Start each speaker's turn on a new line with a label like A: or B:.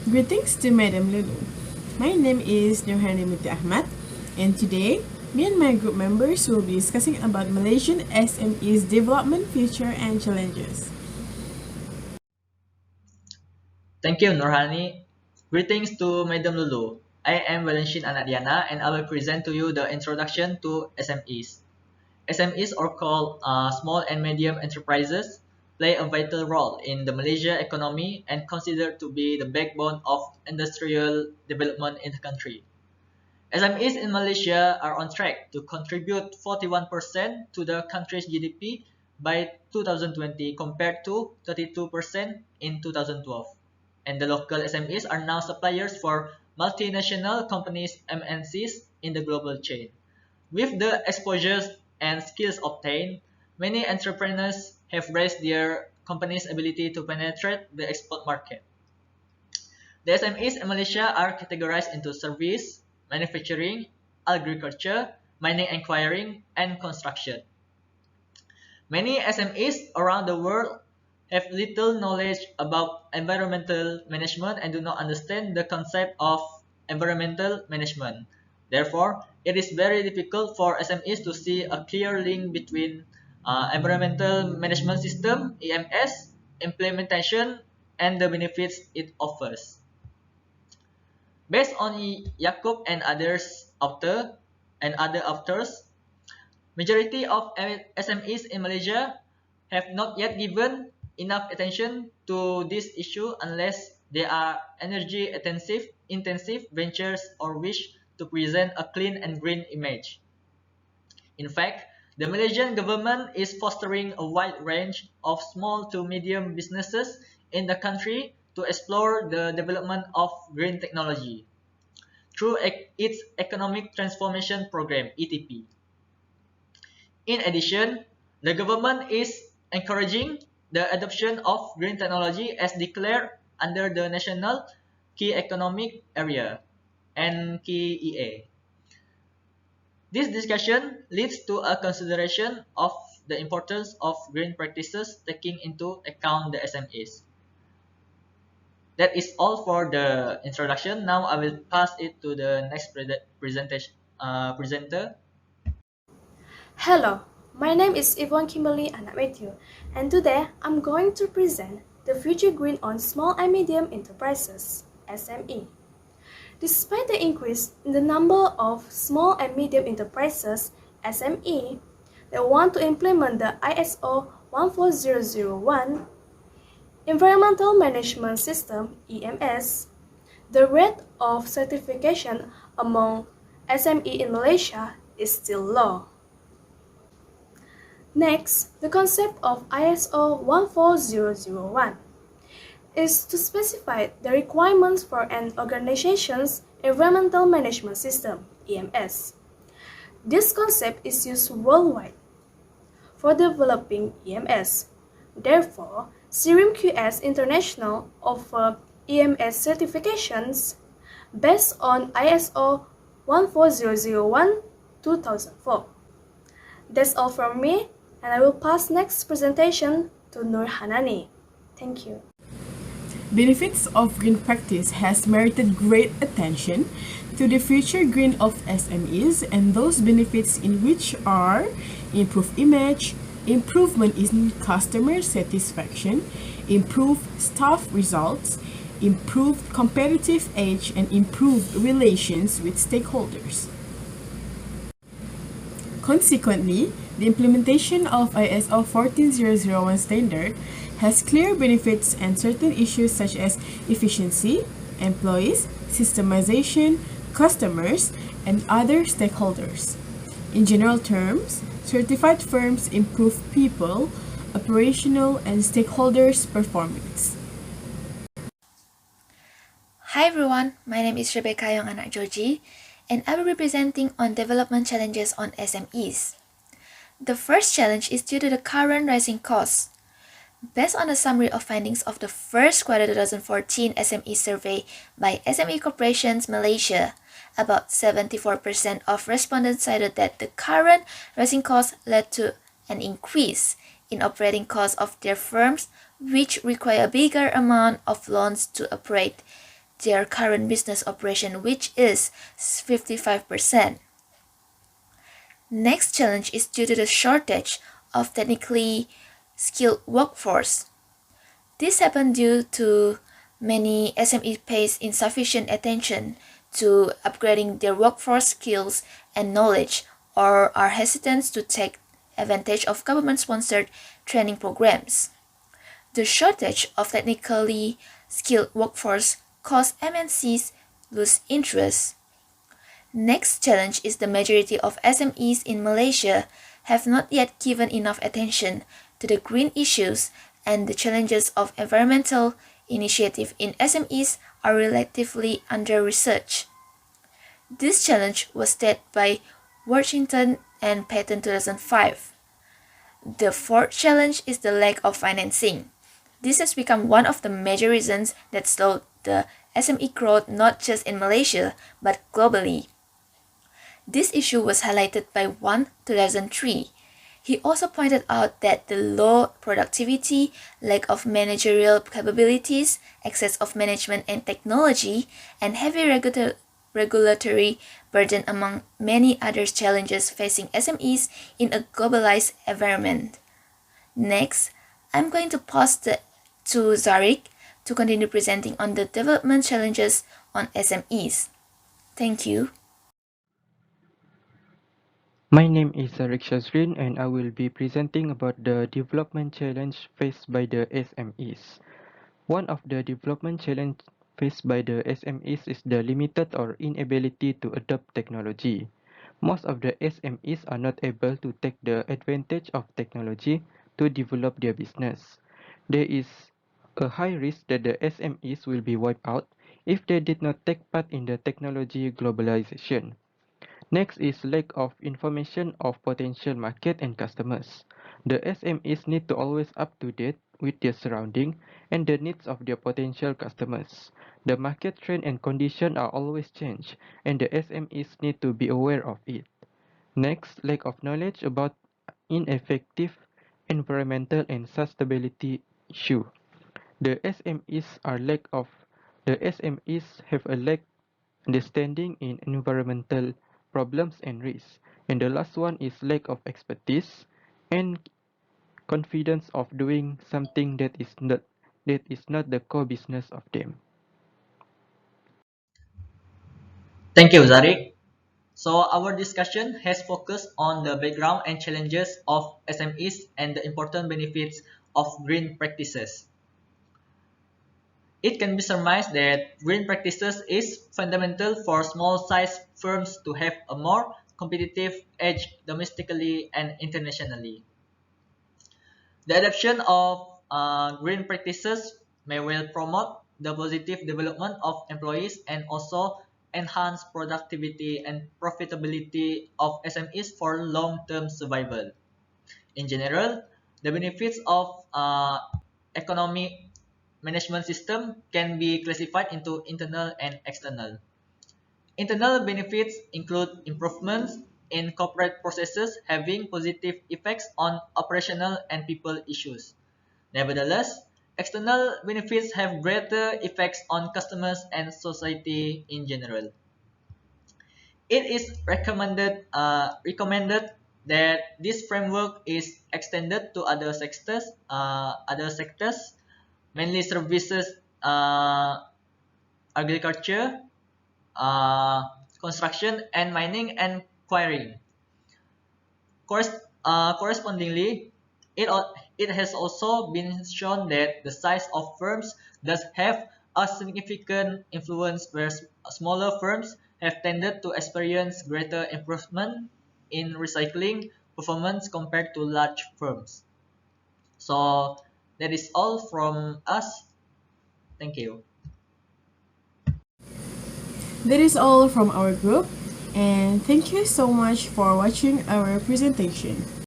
A: Greetings to Madam Lulu. My name is Nurhani Muti Ahmad, and today, me and my group members will be discussing about Malaysian SMEs development future and challenges.
B: Thank you, Nurhani. Greetings to Madam Lulu. I am Valentin Anadiana and I will present to you the introduction to SMEs. SMEs, or called small and medium enterprises, play a vital role in the Malaysia economy and considered to be the backbone of industrial development in the country. SMEs in Malaysia are on track to contribute 41% to the country's GDP by 2020 compared to 32% in 2012. And the local SMEs are now suppliers for multinational companies MNCs in the global chain. With the exposures and skills obtained, many entrepreneurs have raised their company's ability to penetrate the export market. The SMEs in Malaysia are categorized into service, manufacturing, agriculture, mining and quarrying, and construction. Many SMEs around the world have little knowledge about environmental management and do not understand the concept of environmental management. Therefore, it is very difficult for SMEs to see a clear link between environmental management system (EMS) implementation and the benefits it offers. Based on Yakub and other authors, majority of SMEs in Malaysia have not yet given enough attention to this issue unless they are energy intensive ventures or wish to present a clean and green image. In fact, the Malaysian government is fostering a wide range of small to medium businesses in the country to explore the development of green technology through its Economic Transformation Program (ETP). In addition, the government is encouraging the adoption of green technology as declared under the National Key Economic Area (NKEA). This discussion leads to a consideration of the importance of green practices taking into account the SMEs. That is all for the introduction. Now I will pass it to the next presenter.
C: Hello, my name is Yvonne Kimberly Anakmethu, and today I'm going to present the future green on small and medium enterprises (SME). Despite the increase in the number of small and medium enterprises (SME) that want to implement the ISO 14001 Environmental Management System (EMS), the rate of certification among SME in Malaysia is still low. Next, the concept of ISO 14001 is to specify the requirements for an organization's environmental management system (EMS). This concept is used worldwide for developing EMS. Therefore, Serum QS International offer EMS certifications based on ISO 14001-2004. That's all from me, and I will pass next presentation to Nur Hanani. Thank you.
A: Benefits of green practice has merited great attention to the future green of SMEs, and those benefits in which are improved image, improvement in customer satisfaction, improved staff results, improved competitive edge, and improved relations with stakeholders. Consequently, the implementation of ISO 14001 standard has clear benefits and certain issues such as efficiency, employees, systemization, customers, and other stakeholders. In general terms, certified firms improve people, operational, and stakeholders' performance.
D: Hi everyone, my name is Rebecca Yong Anak Georgie, and I will be presenting on development challenges on SMEs. The first challenge is due to the current rising costs. Based on a summary of findings of the first quarter 2014 SME survey by SME Corporations Malaysia, about 74% of respondents cited that the current rising costs led to an increase in operating costs of their firms, which require a bigger amount of loans to operate. their current business operation, which is 55%. Next challenge is due to the shortage of technically skilled workforce. This happened due to many SME pays insufficient attention to upgrading their workforce skills and knowledge, or are hesitant to take advantage of government-sponsored training programs. The shortage of technically skilled workforce caused MNCs lose interest. Next challenge is the majority of SMEs in Malaysia have not yet given enough attention to the green issues, and the challenges of environmental initiative in SMEs are relatively under-researched. This challenge was stated by Washington and Patton 2005. The fourth challenge is the lack of financing. This has become one of the major reasons that slowed the SME growth not just in Malaysia but globally. This issue was highlighted by 2003. He also pointed out that the low productivity, lack of managerial capabilities, excess of management and technology, and heavy regulatory burden among many other challenges facing SMEs in a globalized environment. Next, I'm going to pass to Zarik to continue presenting on the development challenges on SMEs. Thank you.
E: My name is Zarik Shazrin and I will be presenting about the development challenge faced by the SMEs. One of the development challenge faced by the SMEs is the limited or inability to adopt technology. Most of the SMEs are not able to take the advantage of technology to develop their business. There is a high risk that the SMEs will be wiped out if they did not take part in the technology globalization. Next is lack of information of potential market and customers. The SMEs need to always up to date with their surrounding and the needs of their potential customers. The market trend and condition are always change and the SMEs need to be aware of it. Next, lack of knowledge about ineffective environmental and sustainability issue. The SMEs have a lack understanding in environmental problems and risks. And the last one is lack of expertise and confidence of doing something that is not the core business of them.
B: Thank you, Zarik. So our discussion has focused on the background and challenges of SMEs and the important benefits of green practices. It can be surmised that green practices is fundamental for small-sized firms to have a more competitive edge domestically and internationally. The adoption of green practices may well promote the positive development of employees and also enhance productivity and profitability of SMEs for long-term survival. In general, the benefits of economic management system can be classified into internal and external. Internal benefits include improvements in corporate processes having positive effects on operational and people issues. Nevertheless, external benefits have greater effects on customers and society in general. It is recommended that this framework is extended to other sectors, mainly services, agriculture, uh, construction, and mining and quarrying. Correspondingly, it has also been shown that the size of firms does have a significant influence, where smaller firms have tended to experience greater improvement in recycling performance compared to large firms. So that is all from us. Thank you.
A: That is all from our group, and thank you so much for watching our presentation.